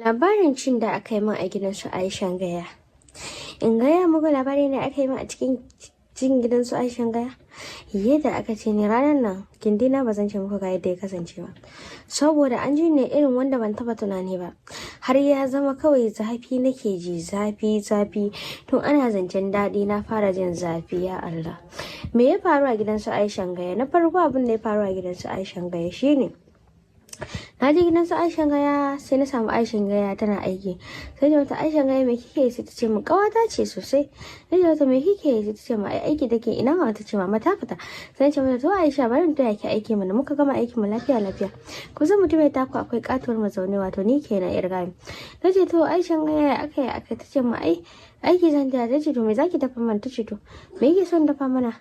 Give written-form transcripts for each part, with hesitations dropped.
Labarin cin da aka yi min a gidan su Aisha gaya. In gaya muku labarin da aka yi min a cikin gidan su Aisha gaya. Yadda aka ce ni ranar nan kindina ba zan ce muku ga yadda ya kasance ba. Saboda an ji ne irin wanda ban taba tunani ba. Har ya zama kawai zafi nake ji zafi. Tun ana zancen daɗi na fara jin zafi ya Allah. Me ya faru a gidan su Aisha gaya? Na farko abin da ya faru a gidan su Aisha gaya shine na je gidan su Aisha gaya sai na samu Aisha gaya tana aiki. Sai da wata Aisha gaya me kike yi? Sai ta ce min kawata ce sosai. Sai da wata me kike yi? Sai ta ce min ai aiki take. Ina ma ta ce mama ta fita. Sai ce mata to Aisha bari mu taya ki aiki mana, muka gama aikin mu lafiya. Kusan mutum ya taku akwai katuwar mazaune wato ni kenan yar gami. Ta ce to Aisha gaya akai ta ce min ai aiki zan taya. Ta ce to me zaki dafa mana? Ta ce to me yake son dafa mana?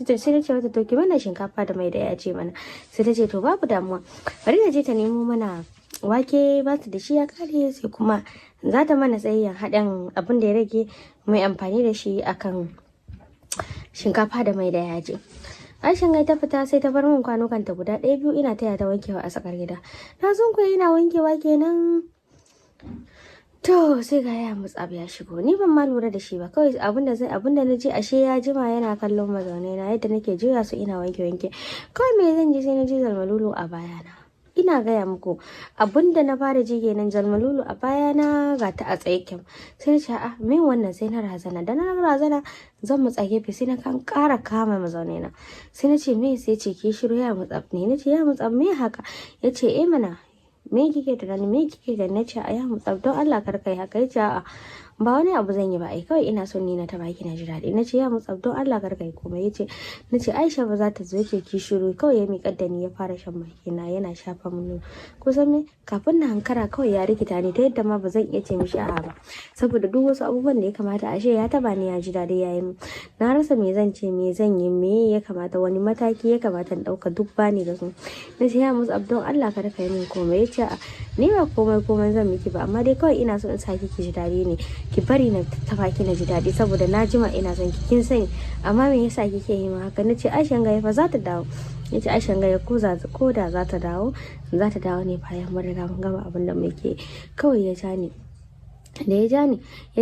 Sai na ce mata to ki mana shinkafa da mai da ya ce mana. Sai ta ce to babu damuwa bari na je ta nemo mana wake ba su da shi ya kare, sai kuma za ta mana tsayayyen haɗin abin da ya rage mai amfani da shi akan shinkafa da mai da yaji. Aisha gai ta fita sai ta bar min kwanukanta guda ɗaya biyu ina taya ta wankewa a tsakar gida. Na sun kuwa ina wankewa kenan. To sai ga ya mutsab ya shigo, ni ban ma lura da shi ba, kawai abinda na ji ashe ya jima yana kallon mazaunai na yadda nake juya su ina wanke kawai me zan ji sai na ji zalmalulu a bayana. Ina gaya muku abinda na fara ji kenan, zalmalulu a bayana ga ta a tsaye kyam. Sai na ce a me wannan? Sai na razana, da na razana zan mutsa gefe sai na kan ƙara kama mazaunai na. Sai na ce me? Sai ce ki shiru ya mutsab ne. Na ce ya mutsab me haka? Ya ce eh mana me kike tunani, me kike gani? Na ce a ya mutsab don Allah kar kai haka. Ya ce a'a ba wani abu zan yi ba ai kawai ina son ni na taba ki na ji daɗi. Na ce ya mutsab don Allah kar kai komai. Ya ce na ce Aisha ba za ta zo. Ya ce ki shiru. Kawai ya miƙar da ni ya fara shan baki na yana shafa mun. Kusan me kafin na hankara kawai ya rikita ni ta yadda ma ba zan iya ce mishi a'a ba, saboda duk wasu abubuwan da ya kamata ashe ya taba ni ya ji daɗi ya yi min. Na rasa me zan ce, me zan yi, me ya kamata, wani mataki ya kamata in ɗauka, duk bani da su. Na ce ya mutsab don Allah kar kai min komai. Ya ce a ni ba komai zan miki ba, amma dai kawai ina so in sa ki ji daɗi ne, ki bari na taba ki na ji daɗi saboda na jima ina son ki kin sani, amma me yasa kike yi ma haka? Na ce Aisha gaya fa za ta dawo. Ya ce Aisha gaya ko da za ta dawo ne bayan mun riga mun gama abin da muke. Kawai ya ja ni da ya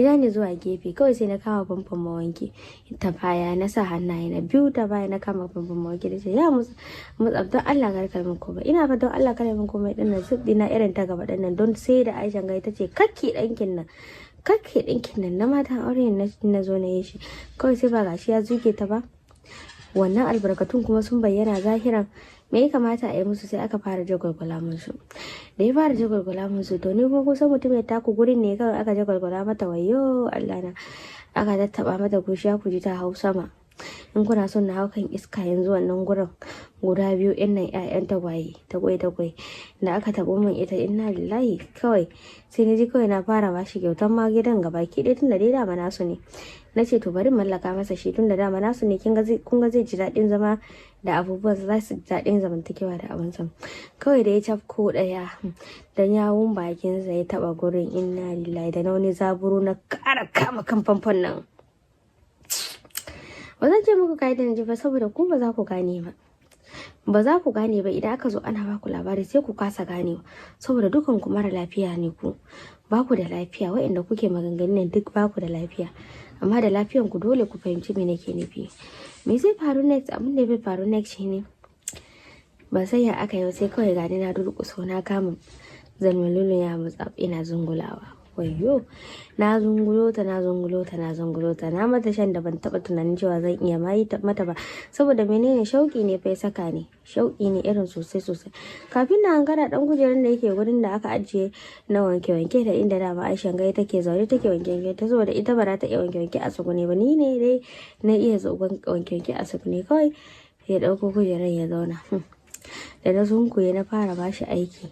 ja ni zuwa gefe, kawai sai na kama famfon mawanki ta baya, na sa hannaye na biyu ta baya na kama famfon mawanki. Da ce ya mutsab don Allah kar min komai. Ina fa don Allah kar min komai din nan zubdi na irin ta gaba din nan, don sai da Aisha gai ta ce kakki ɗinkin nan na matan aure na zo na yi shi. Kawai sai ba gashi ya zuke ta ba, wannan albarkatun kuma sun bayyana zahiran. Me ya kamata a yi musu? Sai aka fara jagwalgwala musu. Da ya fara jagwalgwala musu to ni ko kusan mutum ya taku gurin ne kawai aka jagwalgwala mata, wayo Allah na, aka tattaba mata kushiya ku ji ta hau sama. In kuna son na hau kan iska yanzu wannan gurin guda biyu in nan ƴaƴan tagwai da aka taɓo min ita, inna lillahi. Kawai sai na ji kawai na fara bashi kyautan ma gidan gaba ki ɗaya tunda dai dama nasu ne. Na ce to bari mallaka masa shi tunda dama nasu ne, kun ga zai ji daɗin zama da abubuwan, za su ji daɗin zamantakewa da abin sa. Kawai da ya cafko ɗaya da yawun bakinsa ya taɓa gurin, inna lillahi, da na wani zaburo na ƙara kama kan famfon nan. Ba zan ce muku kai da ji ba saboda ku ba za ku gane ba idan aka zo ana baku labari sai ku kasa ganewa, saboda dukan ku mara lafiya ne, ku ba ku da lafiya, waɗanda kuke maganganun duk ba ku da lafiya, amma da lafiyan ku dole ku fahimci me nake nufi. Me zai faru next? Abin da zai faru next shine ba sai ya aka yi sai kawai gani na durƙuso na kama zalmalulu ya mutsab ina zungulawa. Wayyo na zungulo ta na mata shan da ban taba tunanin cewa zan iya mai mata ba, saboda menene shauki ne fa ya saka ni, shauki ne irin sosai. Kafin na hankara dan kujerun da yake gurin da aka ajiye na wanke da inda dama Aisha gai take zaune take wanke ta, saboda ita ba za ta iya wanke a tsugune ba, ni ne dai na iya wanke a tsugune. Kawai ya dauko kujerar ya zauna. Da na zunkuye na fara bashi aiki,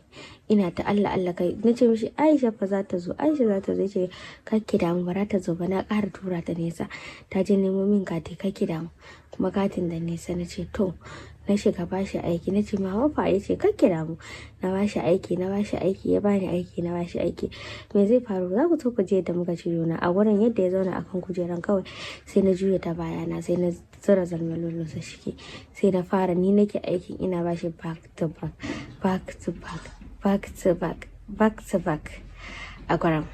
ina ta Allah kai. Na ce mishi Aisha fa za ta zo. Ce kakki damu ba za ta zo ba, na ƙara tura ta nesa, ta je nemo min kati, kakki damu, kuma katin da nesa. Na ce to na shiga bashi aiki. Na ce mama fa? Ya ce kakki damu. Na bashi aiki ya bani aiki, na bashi aiki. Me zai faru? Za ku so ku je da muka ci juna a wurin yadda ya zauna akan kujeran. Kawai sai na juya ta bayana, sai na zura zalmalolo sa shike, sai na fara ni nake aikin ina bashi back to back. a gurin.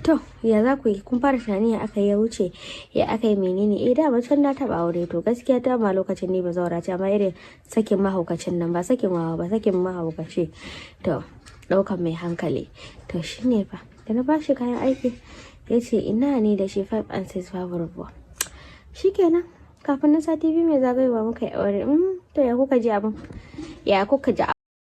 To ya za ku yi, kun fara tunani ya aka ya wuce, ya aka yi menene? Da can na taba aure, to gaskiya ta ma lokacin ne ba zaura ce, amma irin sakin mahaukacin nan, ba sakin wawa ba, sakin mahaukaci. To daukan mai hankali. To shine fa da na bashi kayan aiki ya ce ina ne da shi 5 and 6 babu rubuwa. Shikenan kafin na sati 2 mai zagayowa muka yi aure. To ya kuka ji abin? Ya kuka ji